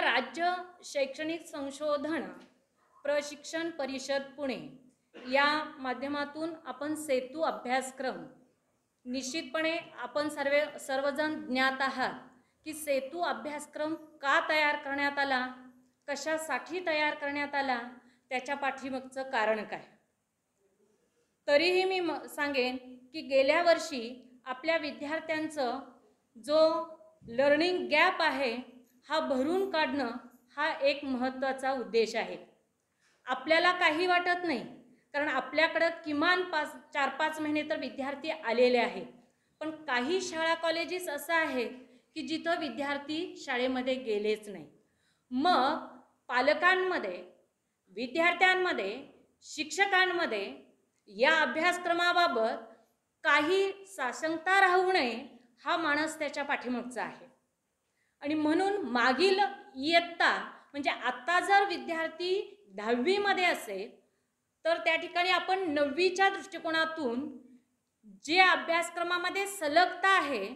राज्य शैक्षणिक संशोधन प्रशिक्षण परिषद पुणे या माध्यमातून आपण सेतू अभ्यासक्रम निश्चितपणे आपण सर्वजण ज्ञात आहात की सेतू अभ्यासक्रम का तयार करण्यात आला, कशासाठी तयार करण्यात आला, त्याच्या पाठीमागचं कारण काय. तरीही मी सांगेन की गेल्या वर्षी आपल्या विद्यार्थ्यांचं जो लर्निंग गॅप आहे हा भरून काढणं हा एक महत्त्वाचा उद्देश आहे. आपल्याला काही वाटत नाही कारण आपल्याकडं किमान 4-5 महिने तर विद्यार्थी आलेले आहेत, पण काही शाळा कॉलेजेस असं आहे की जिथं विद्यार्थी शाळेमध्ये गेलेच नाही. मग पालकांमध्ये, विद्यार्थ्यांमध्ये, शिक्षकांमध्ये या अभ्यासक्रमाबाबत काही साशंकता राहू नये हा मानस त्याच्या पाठीमागचा आहे. आणि म्हणून मागील इयत्ता म्हणजे आत्ता जर विद्यार्थी 10वी मध्ये असेल तर त्या ठिकाणी आपण 9वीच्या दृष्टिकोनातून जे अभ्यासक्रमामध्ये सलगता आहे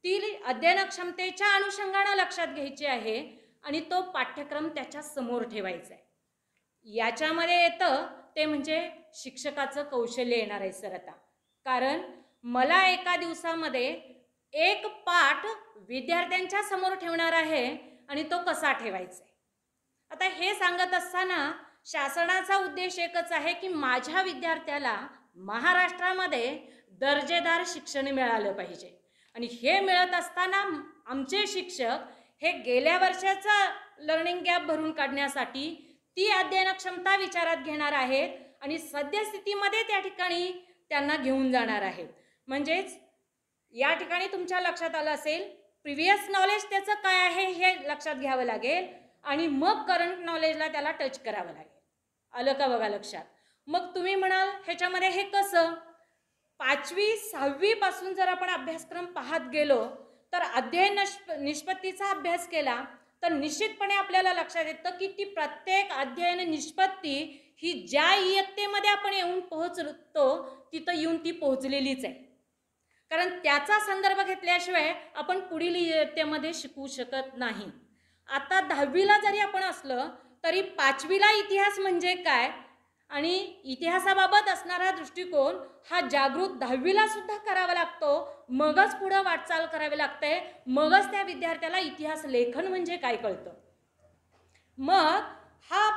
ती अध्ययनक्षमतेच्या अनुषंगाने लक्षात घ्यायची आहे आणि तो पाठ्यक्रम त्याच्या समोर ठेवायचा आहे. याच्यामध्ये येतं ते म्हणजे शिक्षकाचं कौशल्य येणार आहे सर आता. कारण मला एका दिवसामध्ये एक पाठ विद्यार्थ्यांच्या समोर ठेवणार आहे आणि तो कसा ठेवायचा आहे. आता हे सांगत असताना शासनाचा उद्देश एकच आहे की माझ्या विद्यार्थ्याला महाराष्ट्रामध्ये दर्जेदार शिक्षण मिळालं पाहिजे. आणि हे मिळत असताना आमचे शिक्षक हे गेल्या वर्षाचा लर्निंग गॅप भरून काढण्यासाठी ती अध्ययनक्षमता विचारात घेणार आहेत आणि सद्यस्थितीमध्ये त्या ठिकाणी त्यांना घेऊन जाणार आहेत. म्हणजेच या ठिकाणी तुमच्या लक्षात आलं असेल प्रिव्हियस नॉलेज त्याचं काय आहे हे लक्षात घ्यावं लागेल आणि मग करंट नॉलेजला त्याला टच करावं लागेल. आलं का बघा लक्षात. मग तुम्ही म्हणाल ह्याच्यामध्ये हे कसं. 5वी 6वी पासून जर आपण अभ्यासक्रम पाहत गेलो तर अध्ययन निष्पत्तीचा अभ्यास केला तर निश्चितपणे आपल्याला लक्षात येतं की ती प्रत्येक अध्ययन निष्पत्ती ही ज्या इयत्तेमध्ये आपण येऊन पोहोचतो तिथं येऊन ती पोहोचलेलीच आहे. कारण त्याचा संदर्भ घेतल्याशिवाय आपण पुढील इयत्तेमध्ये शिकू शकत नाही. आता 10वीला जरी आपण असलं तरी 5वीला इतिहास म्हणजे काय आणि इतिहासाबाबत असणारा दृष्टिकोन हा जागृत 10वीला सुद्धा करावा लागतो. मगच पुढे वाटचाल करावी लागते, मगच त्या विद्यार्थ्याला इतिहास लेखन म्हणजे काय कळतं. मग हा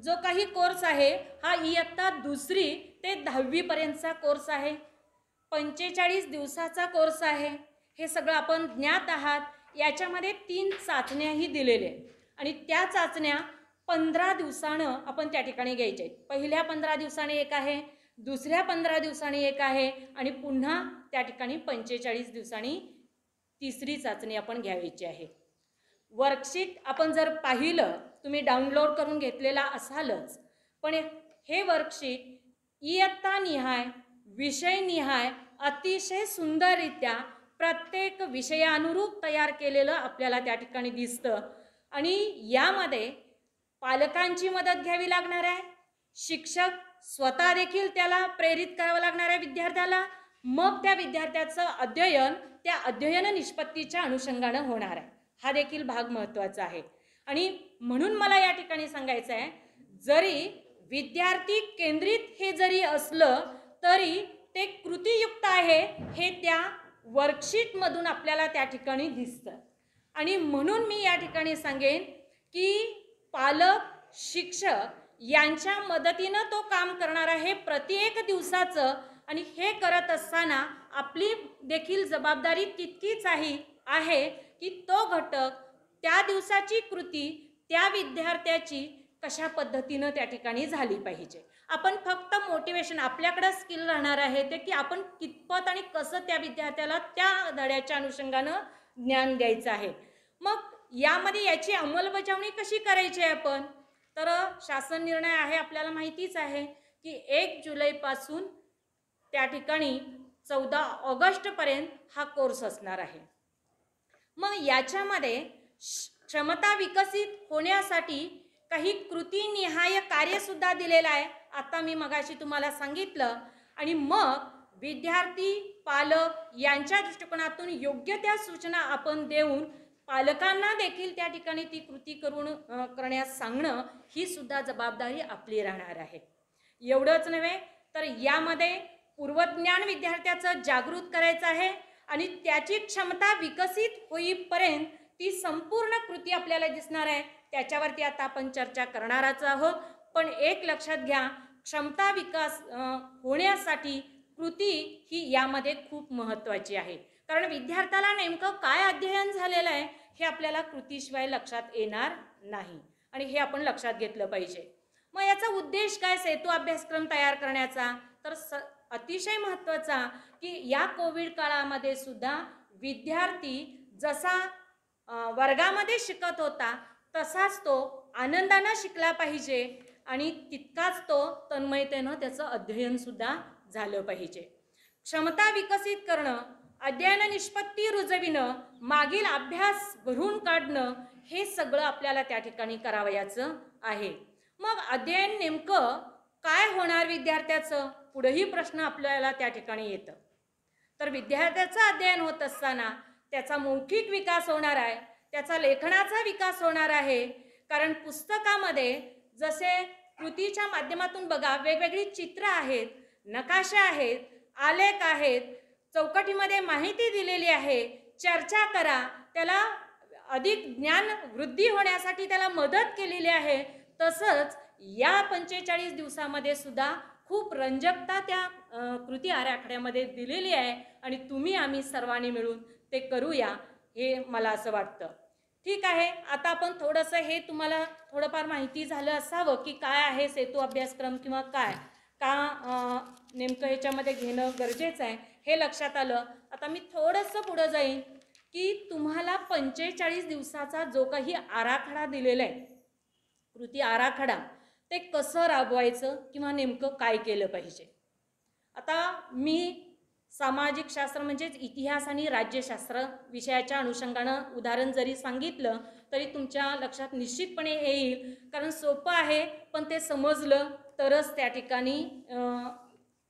जो काही कोर्स आहे हा इयत्ता 2री ते 10वी पर्यंतचा कोर्स आहे. 45 दिवसाचा कोर्स आहे. हे सगळं आपण ज्ञात आहात. याच्यामध्ये 3 चाचण्याही दिलेल्या आणि त्या चाचण्या 15 दिवसानं आपण त्या ठिकाणी घ्यायच्या आहेत. पहिल्या 15 दिवसांनी एक आहे, दुसऱ्या 15 दिवसांनी एक आहे आणि पुन्हा त्या ठिकाणी 45 दिवसांनी 3री चाचणी आपण घ्यायची आहे. वर्कशीट आपण जर पाहिलं तुम्ही डाउनलोड करून घेतलेला असालच, पण हे वर्कशीट इयत्तानिहाय विषयनिहाय अतिशय सुंदररित्या प्रत्येक विषयानुरूप तयार केलेलं आपल्याला त्या ठिकाणी दिसतं. आणि यामध्ये पालकांची मदत घ्यावी लागणार आहे, शिक्षक स्वतः देखील त्याला प्रेरित करावं लागणार आहे विद्यार्थ्याला. मग त्या विद्यार्थ्याचं अध्ययन त्या अध्ययन निष्पत्तीच्या अनुषंगानं होणार आहे. हा देखील भाग महत्त्वाचा आहे. आणि म्हणून मला या ठिकाणी सांगायचं आहे जरी विद्यार्थी केंद्रित हे जरी असलं तरी ते कृतीयुक्त आहे हे त्या वर्कशीटमधून आपल्याला त्या ठिकाणी दिसतं. आणि म्हणून मी या ठिकाणी सांगेन की पालक शिक्षक यांच्या मदतीनं तो काम करणार आहे प्रत्येक दिवसाचं. आणि हे करत असताना आपली देखील जबाबदारी तितकीच आहे की तो घटक त्या दिवसाची कृती त्या विद्यार्थ्याची कशा पद्धतीनं त्या ठिकाणी झाली पाहिजे. आपण फक्त मोटिवेशन आपल्याकडे स्किल राहणार आहे ते की आपण कितपत आणि कसं त्या विद्यार्थ्याला त्या धड्याच्या अनुषंगानं ज्ञान द्यायचं आहे. मग यामध्ये याची अंमलबजावणी कशी करायची आहे आपण तर शासन निर्णय आहे आपल्याला माहितीच आहे की 1 जुलैपासून त्या ठिकाणी 14 ऑगस्टपर्यंत हा कोर्स असणार आहे. मग याच्यामध्ये क्षमता विकसित होण्यासाठी काही कृतीनिहाय कार्यसुद्धा दिलेलं आहे. आता मी मगाशी तुम्हाला सांगितलं. आणि मग विद्यार्थी पालक यांच्या दृष्टिकोनातून योग्य त्या सूचना आपण देऊन पालकांना देखील त्या ठिकाणी ती कृती करण्यास सांगणं ही सुद्धा जबाबदारी आपली राहणार आहे. एवढंच नव्हे तर यामध्ये पूर्वज्ञान विद्यार्थ्याचं जागृत करायचं आहे आणि त्याची क्षमता विकसित होईपर्यंत ती संपूर्ण कृती आपल्याला दिसणार आहे. त्याच्यावरती आता आपण चर्चा करणारच आहोत. पण एक लक्षात घ्या, क्षमता विकास होण्यासाठी कृती ही यामध्ये खूप महत्त्वाची आहे. कारण विद्यार्थ्याला नेमकं काय अध्ययन झालेलं आहे हे आपल्याला कृतीशिवाय लक्षात येणार नाही आणि हे आपण लक्षात घेतलं पाहिजे. मग याचा उद्देश काय सेतू अभ्यासक्रम तयार करण्याचा? तर अतिशय महत्त्वाचा की या कोविड काळामध्ये सुद्धा विद्यार्थी जसा वर्गामध्ये शिकत होता तसाच तो आनंदाने शिकला पाहिजे आणि तितकाच तो तन्मयतेनं त्याचं अध्ययन सुद्धा झालं पाहिजे. क्षमता विकसित करणं, अध्ययन निष्पत्ती रुजविणं, मागील अभ्यास भरून काढणं हे सगळं आपल्याला त्या ठिकाणी करावयाचं आहे. मग अध्ययन नेमकं काय होणार विद्यार्थ्याचं? पुढेही प्रश्न आपल्याला त्या ठिकाणी येतं. तर विद्यार्थ्याचं अध्ययन होत असताना त्याचा मौखिक विकास होणार आहे, त्याचा लेखनाचा विकास होणार आहे. कारण पुस्तकामध्ये जसे कृतीच्या माध्यमातून बघा वेगवेगळी चित्र आहेत, नकाशा आहेत, आलेख आहेत, चौकटीमध्ये माहिती दिलेली आहे. चर्चा करा, त्याला अधिक ज्ञान वृद्धी होण्यासाठी त्याला मदत केलेली आहे. तसंच या 45 दिवसामध्ये सुद्धा खूप रंजकता त्या कृती आराखड्यामध्ये दिलेली आहे आणि तुम्ही आम्ही सर्वांनी मिळून ते करूया हे मला असं वाटतं. ठीक आहे, आता आपण थोडंसं हे तुम्हाला थोडंफार माहिती झालं असावं की काय आहे सेतू अभ्यासक्रम किंवा काय का नेमकं ह्याच्यामध्ये घेणं गरजेचं आहे हे लक्षात आलं. आता मी थोडंसं पुढं जाईन की तुम्हाला 45 दिवसाचा जो काही आराखडा दिलेला आहे, कृती आराखडा, ते कसं राबवायचं किंवा नेमकं काय केलं पाहिजे. आता मी सामाजिक शास्त्र म्हणजेच इतिहास आणि राज्यशास्त्र विषयाच्या अनुषंगानं उदाहरण जरी सांगितलं तरी तुमच्या लक्षात निश्चितपणे येईल. कारण सोपं आहे, पण ते समजलं तरच त्या ठिकाणी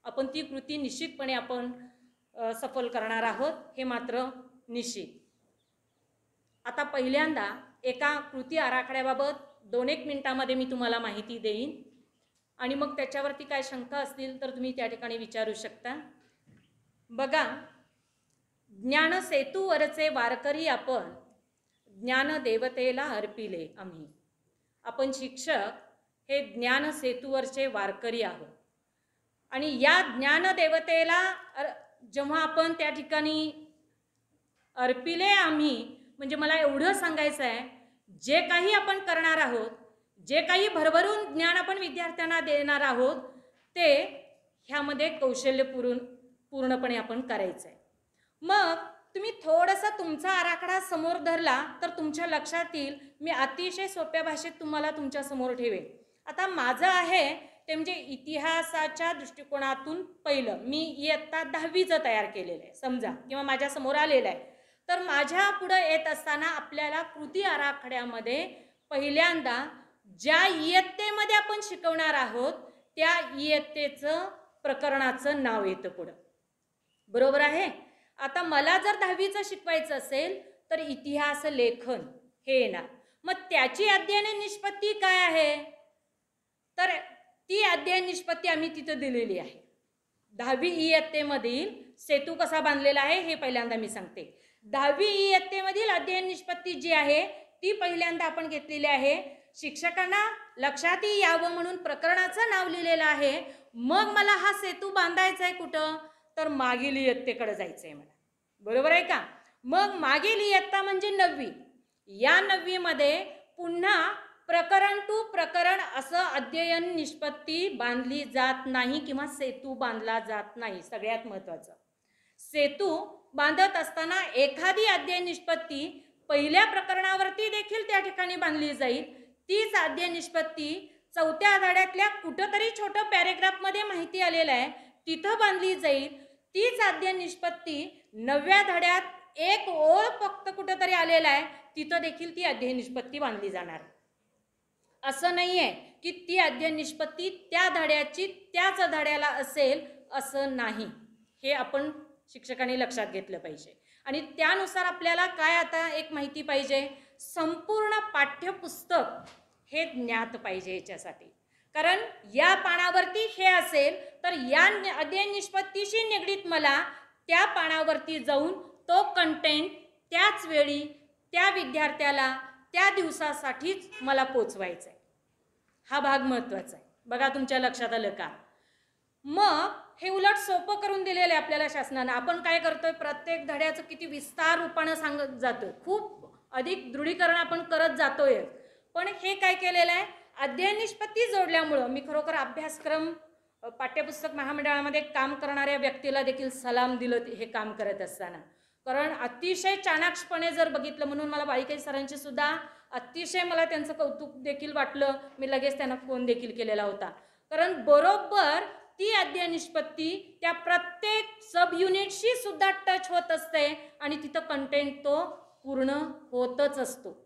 आपण ती कृती निश्चितपणे आपण सफल करणार आहोत हे मात्र निश्चित. आता पहिल्यांदा एका कृती आराखड्याबाबत 2-1 मिनिटामध्ये मी तुम्हाला माहिती देईन आणि मग त्याच्यावरती काय शंका असतील तर तुम्ही त्या ठिकाणी विचारू शकता. बघा, ज्ञानसेतूवरचे वारकरी आपण, ज्ञानदेवतेला अर्पिले आम्ही. आपण शिक्षक हे ज्ञानसेतूवरचे वारकरी आहोत आणि या ज्ञानदेवतेला जेव्हा आपण त्या ठिकाणी अर्पिले आम्ही, म्हणजे मला एवढं सांगायचं आहे, जे काही आपण करणार आहोत, जे काही भरभरून ज्ञान आपण विद्यार्थ्यांना देणार आहोत ते ह्यामध्ये कौशल्य पूर्णपणे आपण करायचं आहे. मग तुम्ही थोडासा तुमचा आराखडा समोर धरला तर तुमच्या लक्षात येईल. मी अतिशय सोप्या भाषेत तुम्हाला तुमच्या समोर ठेवेन. आता माझं आहे ते म्हणजे इतिहासाच्या दृष्टिकोनातून पहिलं मी इयत्ता 10वीचं तयार केलेलं आहे समजा, किंवा माझ्या समोर आलेलं आहे. तर माझ्या पुढे येत असताना आपल्याला कृती आराखड्यामध्ये पहिल्यांदा ज्या इयत्तेमध्ये आपण शिकवणार आहोत त्या इयत्तेचं प्रकरणाचं नाव येतं पुढं. बरोबर आहे. आता मला जर 10वीचं शिकवायचं असेल तर इतिहास लेखन हे येणार. मग त्याची अध्ययन निष्पत्ती काय आहे? तर ती अध्ययन निष्पत्ती आम्ही तिथं दिलेली आहे. 10वी इयत्तेमधील सेतू कसा बांधलेला आहे हे पहिल्यांदा मी सांगते. 10वी इयत्तेमधील अध्ययन निष्पत्ती जी आहे ती पहिल्यांदा आपण घेतलेली आहे. शिक्षकांना लक्षात यावं म्हणून प्रकरणाचं नाव लिहिलेलं आहे. मग मला हा सेतू बांधायचा आहे कुठं? तर मागील इयत्तेकडे जायचं आहे मला. बरोबर आहे का? मग मागील इयत्ता म्हणजे 9वी. या 9वीमध्ये पुन्हा प्रकरण टू प्रकरण असं अध्ययन निष्पत्ती बांधली जात नाही किंवा सेतू बांधला जात नाही. सगळ्यात महत्त्वाचं, सेतू बांधत असताना एखादी अध्ययन निष्पत्ती पहिल्या प्रकरणावरती देखील त्या ठिकाणी बांधली जाईल. तीच अध्ययन निष्पत्ती 4थ्या धड्यातल्या कुठंतरी छोटं पॅरेग्राफमध्ये माहिती आलेलं आहे तिथं बांधली जाईल. तीच अध्ययन निष्पत्ती 9व्या धड्यात एक ओळ फक्त कुठंतरी आलेला आहे तिथं देखील ती अध्ययन निष्पत्ती बांधली जाणार. असं नाही आहे की ती अध्ययन निष्पत्ती त्या धड्याची त्याच धड्याला असेल असं नाही. हे आपण शिक्षकांनी लक्षात घेतलं पाहिजे. आणि त्यानुसार आपल्याला काय आता एक माहिती पाहिजे, संपूर्ण पाठ्यपुस्तक हे ज्ञात पाहिजे याच्यासाठी. कारण या पानावरती हे असेल तर या अध्ययन निष्पत्तीशी निगडीत मला त्या पानावरती जाऊन तो कंटेंट त्याच वेळी त्या विद्यार्थ्याला त्या दिवसासाठीच मला पोचवायचा आहे. हा भाग महत्त्वाचा आहे. बघा तुमच्या लक्षात आलं का? मग हे उलट सोपं करून दिलेलं आहे आपल्याला शासनानं. आपण काय करतोय, प्रत्येक धड्याचं किती विस्तार रूपानं सांगत जातो, खूप अधिक दृढीकरण आपण करत जातोय. पण हे काय केलेलं आहे, अध्ययन निष्पत्ती जोडल्यामुळं मी खरोखर अभ्यासक्रम पाठ्यपुस्तक महामंडळामध्ये काम करणाऱ्या व्यक्तीला देखील सलाम दिलं हे काम करत असताना. कारण अतिशय चाणाक्षपणे जर बघितलं, म्हणून मला बाळीके सरांची सुद्धा अतिशय मला त्यांचं कौतुक देखील वाटलं. मी लगेच त्यांना फोन देखील केलेला होता. कारण बरोबर ती अध्ययन निष्पत्ती त्या प्रत्येक सब युनिटशी सुद्धा टच होत असते आणि तिथं कंटेंट तो पूर्ण होतच असतो.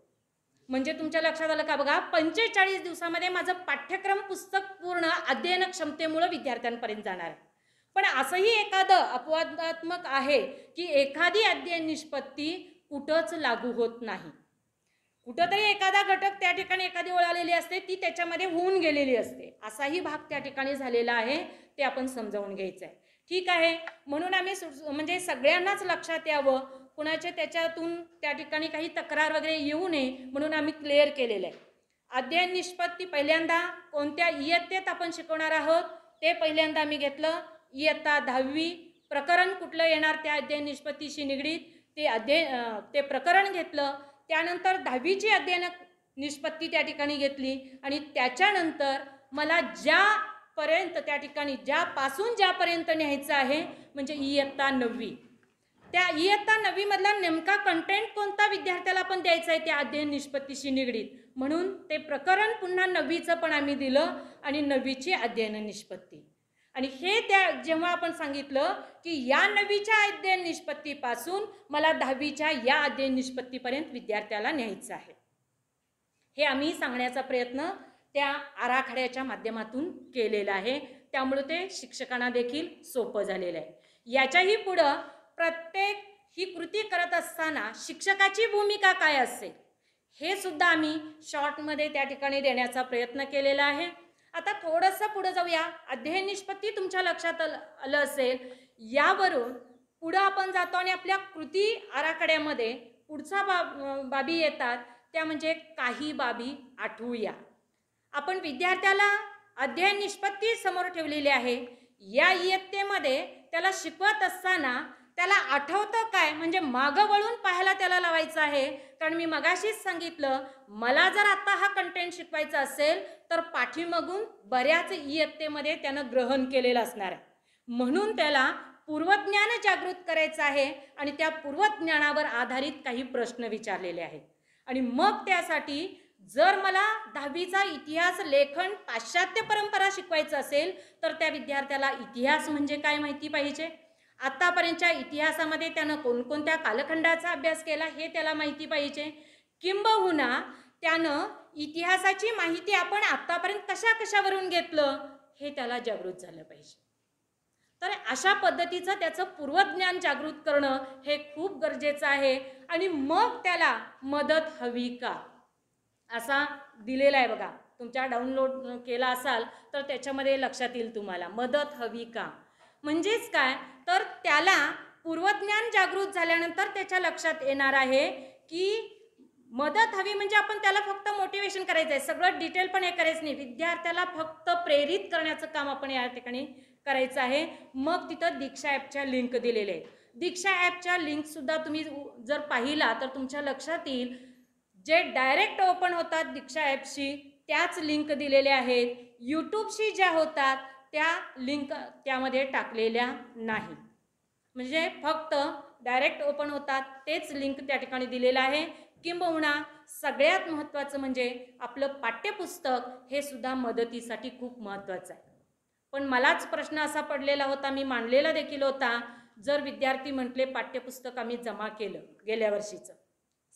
म्हणजे तुमच्या लक्षात आलं का? बघा, 45 दिवसामध्ये माझं पाठ्यक्रम पुस्तक पूर्ण अध्ययन क्षमतेमुळे विद्यार्थ्यांपर्यंत जाणार आहे. पण असंही एखादं अपवादात्मक आहे की एखादी अध्ययन निष्पत्ती कुठंच लागू होत नाही. कुठंतरी एखादा घटक त्या ठिकाणी एखादी ओळ आलेली असते, ती त्याच्यामध्ये होऊन गेलेली असते. असाही भाग त्या ठिकाणी झालेला आहे, ते आपण समजावून घ्यायचं आहे. ठीक आहे, म्हणून आम्ही म्हणजे सगळ्यांनाच लक्षात यावं, कुणाचे त्याच्यातून त्या ठिकाणी काही तक्रार वगैरे येऊ नये म्हणून आम्ही क्लिअर केलेलं आहे. अध्ययन निष्पत्ती पहिल्यांदा कोणत्या इयत्तेत आपण शिकवणार आहोत ते पहिल्यांदा आम्ही घेतलं. इयत्ता 10वी प्रकरण कुठलं येणार त्या अध्ययन निष्पत्तीशी निगडीत ते प्रकरण घेतलं. त्यानंतर 10वीची अध्ययन निष्पत्ती त्या ठिकाणी घेतली आणि त्याच्यानंतर मला ज्यापर्यंत त्या ठिकाणी ज्यापर्यंत न्यायचं आहे म्हणजे इयत्ता 9वी, त्या इयत्ता 9वी मधला नेमका कंटेंट कोणता विद्यार्थ्याला आपण द्यायचा आहे त्या अध्ययन निष्पत्तीशी निगडीत, म्हणून ते प्रकरण पुन्हा 9वीचं पण आम्ही दिलं आणि 9वीची अध्ययन निष्पत्ती. आणि हे जेव्हा आपण सांगितलं की या 9वीच्या अध्ययन निष्पत्तीपासून मला 10वीच्या या अध्ययन निष्पत्तीपर्यंत विद्यार्थ्याला न्यायचं आहे, हे आम्ही सांगण्याचा प्रयत्न त्या आराखड्याच्या माध्यमातून केलेला आहे. त्यामुळे ते शिक्षकांना देखील सोपं झालेलं आहे. याच्याही पुढं प्रत्येक ही कृती करत असताना शिक्षकाची भूमिका काय असते हे सुद्धा आम्ही शॉर्टमध्ये त्या ठिकाणी देण्याचा प्रयत्न केलेला आहे. आता थोडंसं पुढे जाऊया. अध्ययन निष्पत्ती तुमच्या लक्षात आलं असेल. यावरून पुढं आपण जातो आणि आपल्या कृती आराखड्यामध्ये पुढच्या बाबी येतात, त्या म्हणजे काही बाबी आठवूया. आपण विद्यार्थ्याला अध्ययन निष्पत्ती समोर ठेवलेली आहे. या इयत्तेमध्ये त्याला शिकवत असताना त्याला आठवतं काय म्हणजे मागं वळून पाहायला त्याला लावायचं आहे. कारण मी मगाशीच सांगितलं, मला जर आता हा कंटेंट शिकवायचा असेल तर पाठीमागून बऱ्याच इयत्तेमध्ये त्यानं ग्रहण केलेलं असणार आहे. म्हणून त्याला पूर्वज्ञान जागृत करायचं आहे आणि त्या पूर्वज्ञानावर आधारित काही प्रश्न विचारलेले आहेत. आणि मग त्यासाठी जर मला 10वीचा इतिहास लेखन पाश्चात्य परंपरा शिकवायचं असेल तर त्या विद्यार्थ्याला इतिहास म्हणजे काय माहिती पाहिजे. आतापर्यंतच्या इतिहासामध्ये त्यानं कोणकोणत्या कालखंडाचा अभ्यास केला हे त्याला माहिती पाहिजे. किंबहुना त्यानं इतिहासाची माहिती आपण आतापर्यंत कशावरून घेतलं हे त्याला जागृत झालं पाहिजे. तर अशा पद्धतीचं त्याचं पूर्वज्ञान जागृत करणं हे खूप गरजेचं आहे. आणि मग त्याला मदत हवी का असा दिलेला आहे बघा. तुमच्या डाउनलोड केला असाल तर त्याच्यामध्ये लक्षात येईल तुम्हाला. मदत हवी का म्हणजेच काय, तर त्याला पूर्वज्ञान जागृत झाल्यानंतर त्याच्या लक्षात येणार आहे की मदत हवी म्हणजे आपण त्याला फक्त मोटिवेशन करायचं आहे, सगळं डिटेल पण हे करायचं नाही. विद्यार्थ्याला फक्त प्रेरित करण्याचं काम आपण या ठिकाणी करायचं आहे. मग तिथं दीक्षा ॲपच्या लिंक दिलेले आहेत. दीक्षा ॲपच्या लिंकसुद्धा तुम्ही जर पाहिला तर तुमच्या लक्षात येईल, जे डायरेक्ट ओपन होतात दीक्षा ॲपशी त्याच लिंक दिलेल्या आहेत. यूट्यूबशी ज्या होतात त्या लिंक त्यामध्ये टाकलेल्या नाही. म्हणजे फक्त डायरेक्ट ओपन होतात तेच लिंक त्या ठिकाणी दिलेलं आहे. किंबहुना सगळ्यात महत्त्वाचं म्हणजे आपलं पाठ्यपुस्तक हे सुद्धा मदतीसाठी खूप महत्त्वाचं आहे. पण मलाच प्रश्न असा पडलेला होता, मी मांडलेला देखील होता, जर विद्यार्थी म्हटले पाठ्यपुस्तक आम्ही जमा केलं गेल्या वर्षीचं,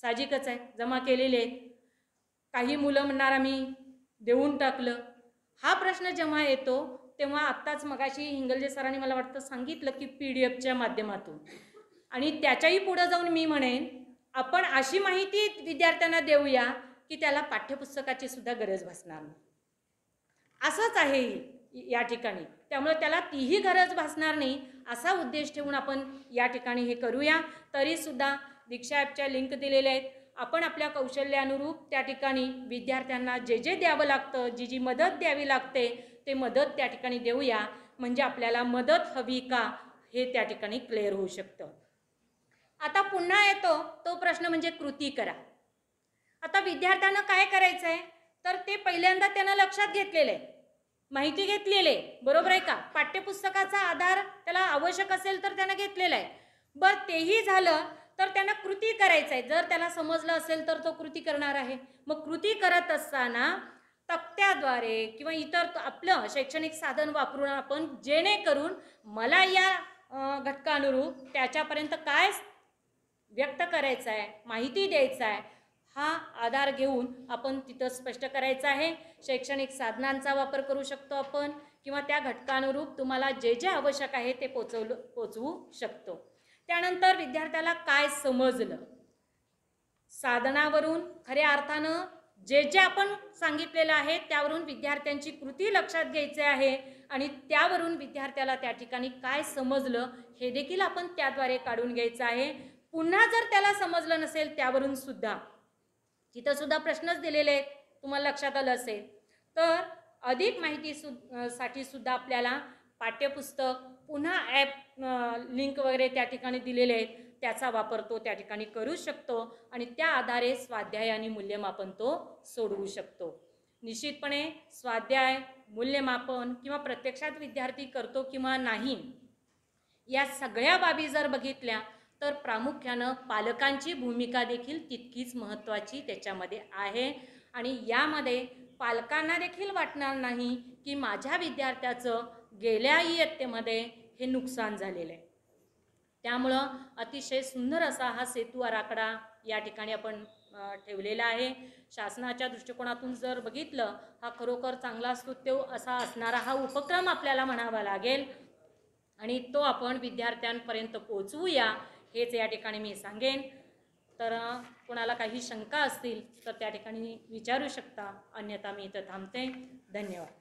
साहजिकच आहे जमा केलेले आहेत, काही मुलं म्हणणार आम्ही देऊन टाकलं. हा प्रश्न जेव्हा येतो तेव्हा आत्ताच मगाशी हिंगलजे सरांनी मला वाटतं सांगितलं की PDF च्या माध्यमातून आणि त्याच्याही पुढे जाऊन मी म्हणेन आपण अशी माहिती विद्यार्थ्यांना देऊया की त्याला पाठ्यपुस्तकाची सुद्धा गरज भासणार नाही. असंच आहे या ठिकाणी. त्यामुळे त्याला तीही गरज भासणार नाही असा उद्देश ठेवून आपण या ठिकाणी हे करूया. तरीसुद्धा दीक्षा ॲपच्या लिंक दिलेल्या आहेत. आपण आपल्या कौशल्यानुरूप त्या ठिकाणी विद्यार्थ्यांना जे जे द्यावं लागतं, जी जी मदत द्यावी लागते ते मदत त्या ठिकाणी देऊया. म्हणजे आपल्याला मदत हवी का हे त्या ठिकाणी क्लिअर होऊ शकतं. आता पुन्हा येतो तो प्रश्न म्हणजे कृती करा. आता विद्यार्थ्यांना काय करायचं आहे तर ते पहिल्यांदा त्यांना लक्षात घेतलेलं आहे, माहिती घेतलेली आहे, बरोबर आहे का. पाठ्यपुस्तकाचा आधार त्याला आवश्यक असेल तर त्यानं घेतलेला आहे. बरं तेही झालं तर त्यांना कृती करायचं आहे. जर त्याला समजलं असेल तर तो कृती करणार आहे. मग कृती करत असताना तक्त्याद्वारे किंवा इतर आपलं शैक्षणिक साधन वापरून आपण जेणेकरून मला या घटकानुरूप त्याच्यापर्यंत काय व्यक्त करायचं आहे, माहिती द्यायचं आहे, हा आधार घेऊन आपण तिथं स्पष्ट करायचं आहे. शैक्षणिक साधनांचा वापर करू शकतो आपण किंवा त्या घटकानुरूप तुम्हाला जे जे आवश्यक आहे ते पोचवू शकतो. त्यानंतर विद्यार्थ्याला काय समजलं, साधनावरून खऱ्या अर्थानं जे जे आपण सांगितलेलं आहे त्यावरून विद्यार्थ्यांची कृती लक्षात घ्यायची आहे आणि त्यावरून विद्यार्थ्याला त्या ठिकाणी काय समजलं हे देखील आपण त्याद्वारे काढून घ्यायचं आहे. पुन्हा जर त्याला समजलं नसेल त्यावरून सुद्धा तिथं सुद्धा प्रश्नच दिलेले आहेत, तुम्हाला लक्षात आलं असेल तर अधिक माहिती साठी सुद्धा आपल्याला पाठ्यपुस्तक पुन्हा ॲप लिंक वगैरे त्या ठिकाणी दिलेले आहेत त्याचा वापर तो त्या ठिकाणी करू शकतो आणि त्या आधारे स्वाध्याय आणि मूल्यमापन तो सोडवू शकतो. निश्चितपणे स्वाध्याय, मूल्यमापन किंवा प्रत्यक्षात विद्यार्थी करतो किंवा नाही या सगळ्या बाबी जर बघितल्या तर प्रामुख्यानं पालकांची भूमिका देखील तितकीच महत्त्वाची त्याच्यामध्ये आहे आणि यामध्ये पालकांना देखील वाटणार नाही की माझ्या विद्यार्थ्याचं गेल्या इयत्तेमध्ये हे नुकसान झालेलं आहे. त्यामुळं अतिशय सुंदर असा हा सेतू आराखडा या ठिकाणी आपण ठेवलेला आहे. शासनाच्या दृष्टिकोनातून जर बघितलं हा खरोखर चांगला स्तुत्य असा असणारा हा उपक्रम आपल्याला म्हणावा लागेल आणि तो आपण विद्यार्थ्यांपर्यंत पोचवूया हेच या ठिकाणी मी सांगेन. तर कोणाला काही शंका असतील तर त्या ठिकाणी विचारू शकता, अन्यथा मी इथं थांबते. धन्यवाद.